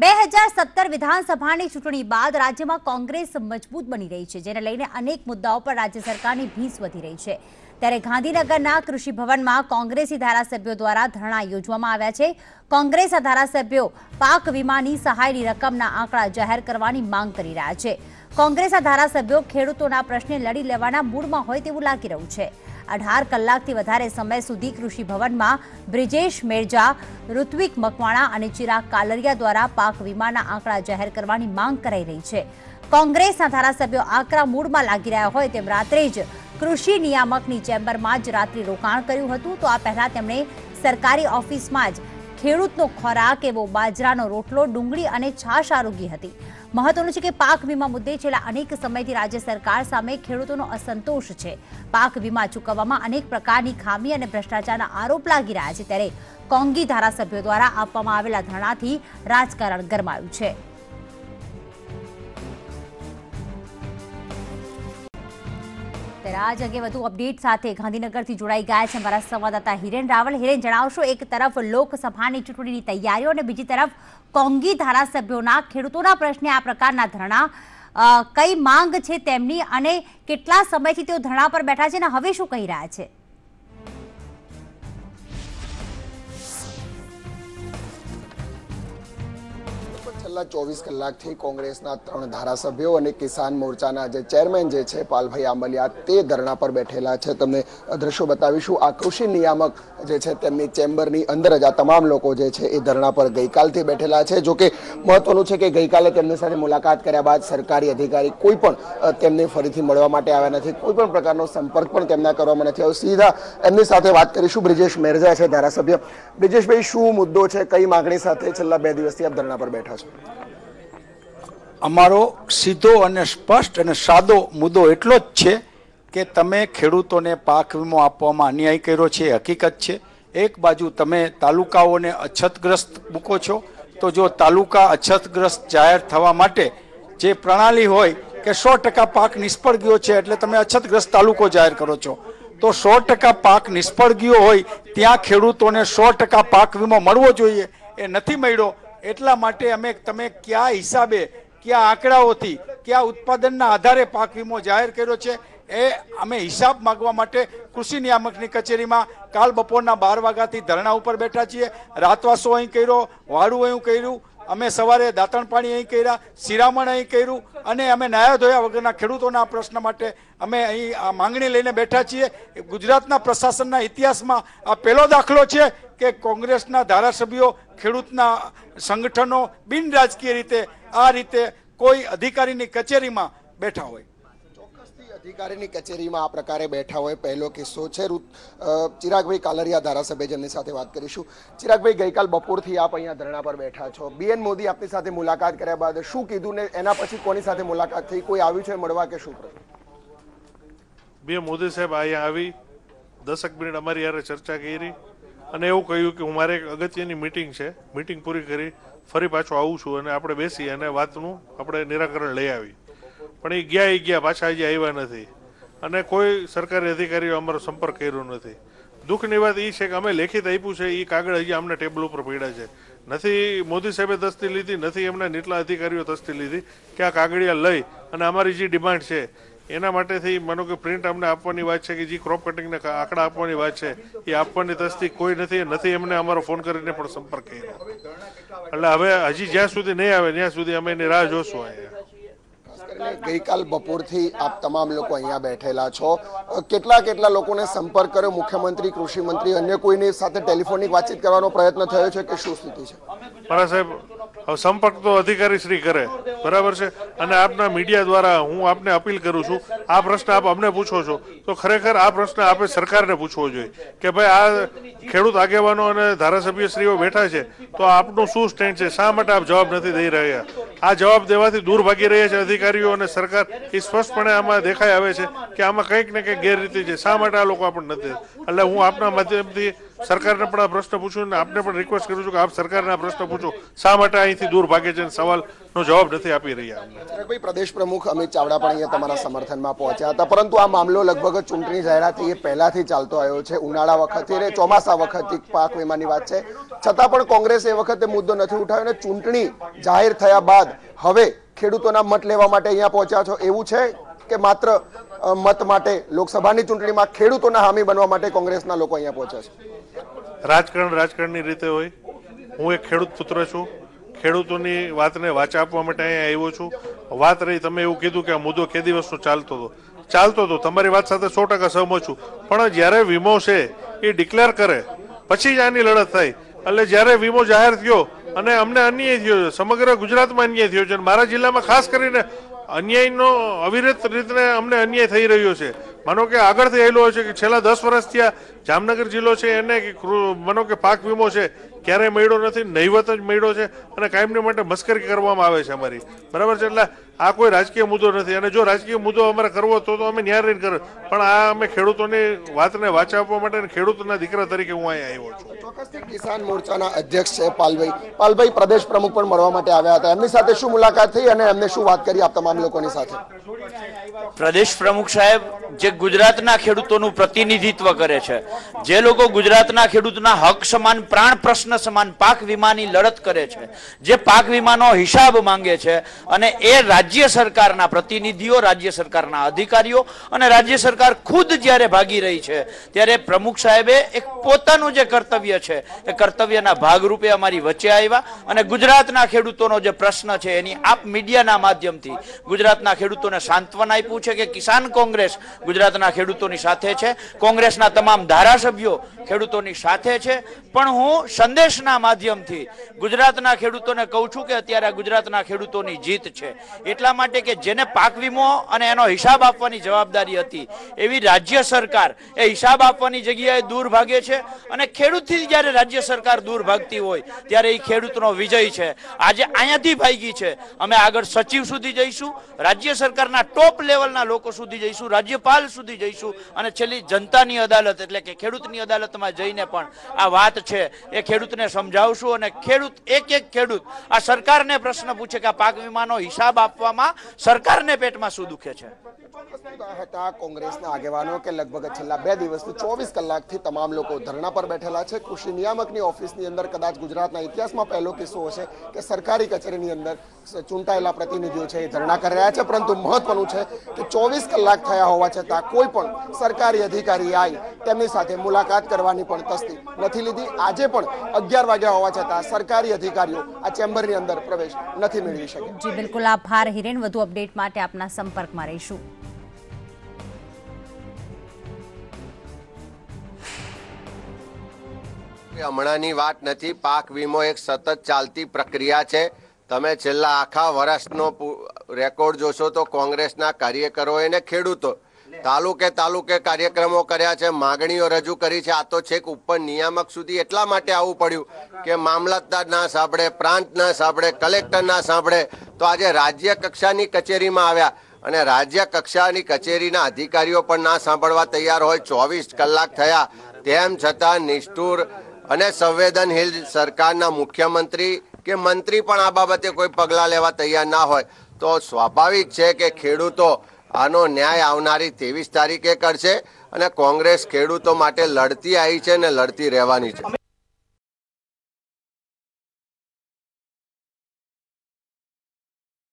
2017 વિધાનસભાની ચૂંટણી બાદ રાજ્યમાં કોંગ્રેસ મજબૂત બની રહી છે, જેને લઈને અનેક મુદ્દાઓ પર રાજ્ય સરકારની ભીંસ વધી રહી છે। ત્યારે ગાંધીનગરના કૃષિ ભવનમાં કોંગ્રેસી ધારાસભ્યો દ્વારા ધરણા યોજવામાં આવ્યા છે। કોંગ્રેસના ધારાસભ્યો પાક વીમાની સહાયની રકમના આંકડા જાહેર કરવાની માંગ કરી રહ્યા છે। કોંગ્રેસના ધારાસભ્યો ખેડૂતોના પ્રશ્ને લડી લેવાના મૂડમાં હોય તેવું લાગી રહ્યું છે। 18 કલાકથી વધારે સમય સુધી કૃષિ ભવનમાં બ્રિજેશ મેરજા, ઋત્વિક મકવાણા અને ચિરાગ કાલરિયા દ્વારા પાક વીમાના આંકડા જાહેર કરવાની માંગ કરાઈ રહી છે। કોંગ્રેસના ધારાસભ્યો આકરા મૂડમાં લાગી રહ્યા હોય તેમ રાત્રે જ કૃષિ નિયામકની ચેમ્બરમાં જ રાત્રિ રોકાણ કર્યું હતું। તો આ પહેલા તેમણે સરકારી ઓફિસમાં જ ખેડૂતનો ખોરાક એવો બાજરાનો રોટલો, ડુંગળી અને છાશ આરોગી હતી। મહત્વનું છે કે પાક વીમા મુદ્દે છેલ્લા અનેક સમયથી રાજ્ય સરકાર સામે ખેડૂતોનો અસંતોષ છે। પાક વીમા ચૂકવવામાં અનેક પ્રકારની ખામી અને ભ્રષ્ટાચારના આરોપ લાગી રહ્યા છે, ત્યારે કોંગી ધારાસભ્યો દ્વારા આપવામાં આવેલા ધરણાથી રાજકારણ ગરમાયું છે। આજ અંગે વધુ અપડેટ સાથે ગાંધીનગરથી જોડાઈ ગયા છે અમારા સંવાદદાતા હિરેન રાવલ। હિરેન, જણાવશો, એક તરફ લોકસભાની ચૂંટણીની તૈયારીઓ અને બીજી તરફ કોંગી ધારાસભ્યોના ખેડૂતોના પ્રશ્ને આ પ્રકારના ધરણા, કઈ માંગ છે તેમની અને કેટલા સમયથી તેઓ ધરણા પર બેઠા છે અને હવે શું કહી રહ્યા છે? છેલ્લા 24 કલાકથી કોંગ્રેસના 3 ધારાસભ્યો અને કિસાન મોરચાના જે ચેરમેન જે છે પાલભાઈ આંબલિયા તે ધરણા પર બેઠેલા છે। તમને દ્રશ્યો બતાવીશું। આ કૃષિ નિયામક જે છે તેમની ચેમ્બરની અંદર જ આ તમામ લોકો જે છે એ ધરણા પર ગઈકાલથી બેઠેલા છે। જોકે મહત્વનું છે કે ગઈકાલે તેમની સાથે મુલાકાત કર્યા બાદ સરકારી અધિકારી કોઈ પણ તેમને ફરીથી મળવા માટે આવ્યા નથી, કોઈ પણ પ્રકારનો સંપર્ક પણ તેમના કરવામાં નથી આવ્યો। સીધા એમની સાથે વાત કરીશું। બ્રિજેશ મેરજા છે ધારાસભ્ય। બ્રિજેશભાઈ, શું મુદ્દો છે, કઈ માંગણી સાથે છેલ્લા 2 દિવસથી આપ ધરણા પર બેઠા છો? અમારો સીધો અને સ્પષ્ટ અને સાદો મુદ્દો એટલો જ છે કે તમે ખેડૂતોને પાક વીમો આપવામાં અન્યાય કર્યો છે, હકીકત છે। એક બાજુ તમે તાલુકાઓને અછતગ્રસ્ત મૂકો છો, તો જો તાલુકા અછતગ્રસ્ત જાહેર થવા માટે જે પ્રણાલી હોય કે 100% પાક નિષ્ફળ ગયો છે એટલે તમે અછતગ્રસ્ત તાલુકો જાહેર કરો છો, તો 100% પાક નિષ્ફળ ગયો હોય ત્યાં ખેડૂતોને 100% પાક વીમો મળવો જોઈએ, એ નથી મળ્યો। એટલા માટે તમે કયા હિસાબે, કયા આંકડાઓથી, કયા ઉત્પાદનના આધારે પાક વીમો જાહેર કર્યો છે એ અમે હિસાબ માંગવા માટે કૃષિ નિયામકની કચેરીમાં કાલ બપોરના 12 વાગ્યાથી ધરણા ઉપર બેઠા છીએ। રાતવાસો અહીં કર્યો, વાડું અહીં કર્યું, અમે સવારે દાંતણ પાણી અહીં કર્યા, શિરામણ અહીં કર્યું અને અમે નાયા ધોયા વગરના ખેડૂતોના પ્રશ્ન માટે અમે અહીં આ માંગણી લઈને બેઠા છીએ। ગુજરાતના પ્રશાસનના ઇતિહાસમાં આ પહેલો દાખલો છે કે કોંગ્રેસના ધારાસભ્યો, ખેડૂતના સંગઠનો બિન રાજકીય રીતે આ રીતે કોઈ અધિકારીની કચેરીમાં બેઠા હોય। ચોક્કસથી અધિકારીની કચેરીમાં આ પ્રકારે બેઠા હોય પહેલો કિસ્સો છે। ચિરાગભાઈ કાલરિયા ધારાસભ્ય, જેમની સાથે વાત કરીશું। ચિરાગભાઈ, ગઈકાલ બપોરથી આપ અહીંયા ધરણા પર બેઠા છો। BN મોદી આપની સાથે મુલાકાત કર્યા બાદ શું કીધું ને એના પછી કોની સાથે મુલાકાત થઈ? કોઈ આવ્યું છે મળવા કે શું? BN મોદી સાહેબ અહીંયા આવી 10 મિનિટ અમારી યારે ચર્ચા કરી અને એવું કહ્યું કે હું મારે એક અગત્યની મીટિંગ છે, મીટિંગ પૂરી કરી ફરી પાછો આવું છું અને આપણે બેસી અને વાતનું આપણે નિરાકરણ લઈ આવી। પણ એ ગયા પાછા હજી આવ્યા નથી અને કોઈ સરકારી અધિકારીઓ અમારો સંપર્ક કર્યો નથી। દુઃખની વાત એ છે કે અમે લેખિત આપ્યું છે, એ કાગળ હજી અમને ટેબલ ઉપર પડ્યા છે, નથી મોદી સાહેબે તસ્દી લીધી, નથી એમના નીચલા અધિકારીઓ તસ્દી લીધી કે આ કાગળિયા લઈ અને અમારી જે ડિમાન્ડ છે એના માટેથી માનો કે પ્રિન્ટ અમને આપવાની વાત છે કે જે ક્રોપ કટિંગના આંકડા આપવાની વાત છે એ આપવાની તસ્દી કોઈ નથી એમને અમારો ફોન કરીને પણ સંપર્ક કર્યો। એટલે હવે હજી જ્યાં સુધી નહીં આવે ત્યાં સુધી અમે એની રાહ જોશું। અહીંયા ગઈકાલ બપોરથી આપ તમામ લોકો અહીંયા બેઠેલા છો, કેટલા લોકોને સંપર્ક કર્યો? મુખ્યમંત્રી, કૃષિ મંત્રી, અન્ય કોઈની સાથે ટેલિફોનિક વાતચીત કરવાનો પ્રયત્ન થયો છે કે શું સ્થિતિ છે? મારા સાહેબ, હવે સંપર્ક તો અધિકારી શ્રી કરે, બરાબર છે, અને આપના મીડિયા દ્વારા હું આપને અપીલ કરું છું, આ પ્રશ્ન આપ અમને પૂછો છો તો ખરેખર આ પ્રશ્ન આપણે સરકારને પૂછવો જોઈએ કે ભાઈ આ ખેડૂત આગેવાનો અને ધારાસભ્યશ્રીઓ બેઠા છે તો આપનું શું સ્ટેન્ડ છે, શા માટે આપ જવાબ નથી દઈ રહ્યા? આ જવાબ દેવાથી દૂર ભાગી રહ્યા છે અધિકારીઓ અને સરકાર। એ સ્પષ્ટપણે આમાં દેખાઈ આવે છે કે આમાં કંઈક ને કંઈક ગેરરીતિ છે, શા માટે આ લોકો આપણને નથી? એટલે હું આપના માધ્યમથી સરકારને પણ આ પ્રશ્ન પૂછું અને આપને પણ રિક્વેસ્ટ કરું છું કે આપ સરકારને આ પ્રશ્ન પૂછો, શા માટે અહીંથી દૂર ભાગે છે અને સવાલનો જવાબ નથી આપી રહ્યા. ભાઈ, પ્રદેશ પ્રમુખ અમિત ચાવડા પણ અહીંયા તમારા સમર્થનમાં પહોંચ્યા હતા, પરંતુ આ મામલો લગભગ ચૂંટણી જાહેરાત એ પહેલાથી ચાલતો આવ્યો છે. ઉનાળા વખતે અને ચોમાસા વખતે પાક વીમાની વાત છે, છતાં પણ કોંગ્રેસ એ વખતે મુદ્દો નથી ઉઠાવ્યો અને ચૂંટણી જાહેર થયા બાદ હવે ખેડૂતોના મત લેવા માટે અહીંયા પહોંચ્યા છો. એવું છે કે માત્ર મત માટે લોકસભાની ચૂંટણીમાં ખેડૂતોના હામી બનવા માટે કોંગ્રેસના લોકો અહીંયા પહોંચ્યા છે? રાજકારણની રીતે હોય. હું એક ખેડૂત પુત્ર છું, ખેડૂતોની વાતને વાચા આપવા માટે અહીંયા આવ્યો છું. વાત રહી, તમે એવું કીધું કે આ મુદ્દો કે દિવસનો ચાલતો હતો, તમારી વાત સાથે 100% સહમત છું. પણ જ્યારે વીમો છે એ ડિક્લેર કરે પછી જ આની લડત થાય. એટલે જ્યારે વીમો જાહેર થયો અને અમને અન્યાય થયો છે, સમગ્ર ગુજરાતમાં અન્યાય થયો છે, મારા જિલ્લામાં ખાસ કરીને અન્યાયનો અવિરત રીતે અમને અન્યાય થઈ રહ્યો છે. માનો કે આગળથી આવેલો છે કે છેલ્લા 10 વર્ષથી આ જામનગર જિલ્લો છે એને માનો કે પાક વીમો છે ક્યારેય મળ્યો નથી, નહીવત જ મળ્યો છે અને કાયમને માટે મસ્કરી કરવામાં આવે છે અમારી, બરાબર છે. એટલે આ કોઈ રાજકીય મુદ્દો નથી અને જો રાજકીય મુદ્દો અમારે કરવો તો અમે ન્યાય રહીને કરે, પણ આ અમે ખેડૂતોની વાતને વાચા આપવા માટે ખેડૂતોના દીકરા તરીકે હું અહીંયા આવ્યો છું. ચોક્કસથી કિસાન મોરચાના અધ્યક્ષ છે પાલભાઈ પ્રદેશ પ્રમુખ પણ મળવા માટે આવ્યા હતા. એમની સાથે શું મુલાકાત થઈ અને એમને શું વાત કરી આપ તમામ લોકોની સાથે? પ્રદેશ પ્રમુખ સાહેબ જે ગુજરાતના ખેડૂતોનું પ્રતિનિધિત્વ કરે છે, જે લોકો ગુજરાતના ખેડૂતના હક સમાન, પ્રાણ પ્રશ્ન સમાન પાક વીમાની લડત કરે છે, જે પાક વીમાનો હિસાબ માંગે છે, અને એ રાજ્ય સરકારના પ્રતિનિધિઓ, રાજ્ય સરકારના અધિકારીઓ અને રાજ્ય સરકાર ખુદ જ્યારે ભાગી રહી છે, ત્યારે પ્રમુખ સાહેબે એક પોતાનું જે કર્તવ્ય છે એ કર્તવ્યના ભાગરૂપે અમારી વચ્ચે આવ્યા અને ગુજરાતના ખેડૂતોનો જે પ્રશ્ન છે એની આપ મીડિયાના માધ્યમથી ગુજરાતના ખેડૂતોને સાંત્વના આપ્યું છે કે કિસાન કોંગ્રેસ ગુજરાતના ખેડૂતોની સાથે છે, કોંગ્રેસના તમામ ધારાસભ્યો ખેડૂતોની સાથે છે. પણ હું સંદેશના માધ્યમથી ગુજરાતના ખેડૂતોને કહું છું કે અત્યારે ગુજરાતના ખેડૂતોની જીત છે, એટલા માટે કે જેને પાક વીમો અને એનો હિસાબ આપવાની જવાબદારી હતી એવી રાજ્ય સરકાર એ હિસાબ આપવાની જગ્યાએ દૂર ભાગે છે અને ખેડૂતથી જ્યારે રાજ્ય સરકાર દૂર ભાગતી હોય ત્યારે એ ખેડૂતનો વિજય છે. આજે અહીંયાથી ભાગી છે, અમે આગળ સચિવ સુધી જઈશું, રાજ્ય સરકારના ટોપ લેવલના લોકો સુધી જઈશું, રાજ્યપાલ સુધી જઈશું અને છેલ્લી જનતાની અદાલત એટલે કે ખેડૂતની અદાલતમાં જઈને પણ આ વાત છે એ ખેડૂતને સમજાવશું અને ખેડૂત એક ખેડૂત આ સરકારને પ્રશ્ન પૂછે કે આ પાક વીમાનો હિસાબ આપવામાં સરકારને પેટમાં શું દુખે છે. હતા કોંગ્રેસના આગેવાનો કે લગભગ છેલ્લા 2 દિવસથી 24 કલાકથી તમામ લોકો ધરણા પર બેઠેલા છે. કૃષિ નિયામકની ઓફિસની અંદર કદાચ ગુજરાતના ઇતિહાસમાં પહેલો કિસ્સો હશે કે સરકારી કચેરીની અંદર ચૂંટાયેલા પ્રતિનિધિઓ છે એ ધરણા કરી રહ્યા છે. પરંતુ મહત્વનું છે કે 24 કલાક થયા હોવા છતાં કોઈ પણ સરકારી અધિકારી આવી તેમની સાથે મુલાકાત કરવાની પણ તસ્દી નથી લીધી. આજે પણ 11 વાગ્યા હોવા છતાં સરકારી અધિકારીઓ આ ચેમ્બરની અંદર પ્રવેશ નથી મેળવી શક્યા. જી બિલકુલ, આભાર હિરેન. વધુ અપડેટ માટે આપના સંપર્કમાં રહીશું. હમણાંની વાત નથી, પાક વીમો એક સતત ચાલતી પ્રક્રિયા છે. તમે છેલ્લા આખા વર્ષનો રેકોર્ડ જોશો તો કોંગ્રેસના કાર્યકરોએ ને ખેડૂતો તાલુકે કાર્યક્રમો કર્યા છે, માગણીઓ રજૂ કરી છે. આ તો છેક ઉપર નિયામક સુધી એટલા માટે આવવું પડ્યું કે મામલતદાર ના સાંભળે, પ્રાંત ના સાંભળે, કલેક્ટર ના સાંભળે, તો આજે રાજ્ય કક્ષાની કચેરીમાં આવ્યા અને રાજ્ય કક્ષાની કચેરીના અધિકારીઓ પણ ના સાંભળવા તૈયાર હોય. 24 કલાક થયા તેમ છતાં નિષ્ઠુર અને સંવેદનશીલ સરકારના મુખ્યમંત્રી કે મંત્રી પણ આ બાબતે કોઈ પગલાં લેવા તૈયાર ના હોય તો સ્વાભાવિક છે કે ખેડૂતો આનો ન્યાય આવનારી 23 તારીખે કરશે અને કોંગ્રેસ ખેડૂતો માટે લડતી આવી છે અને લડતી રહેવાની છે.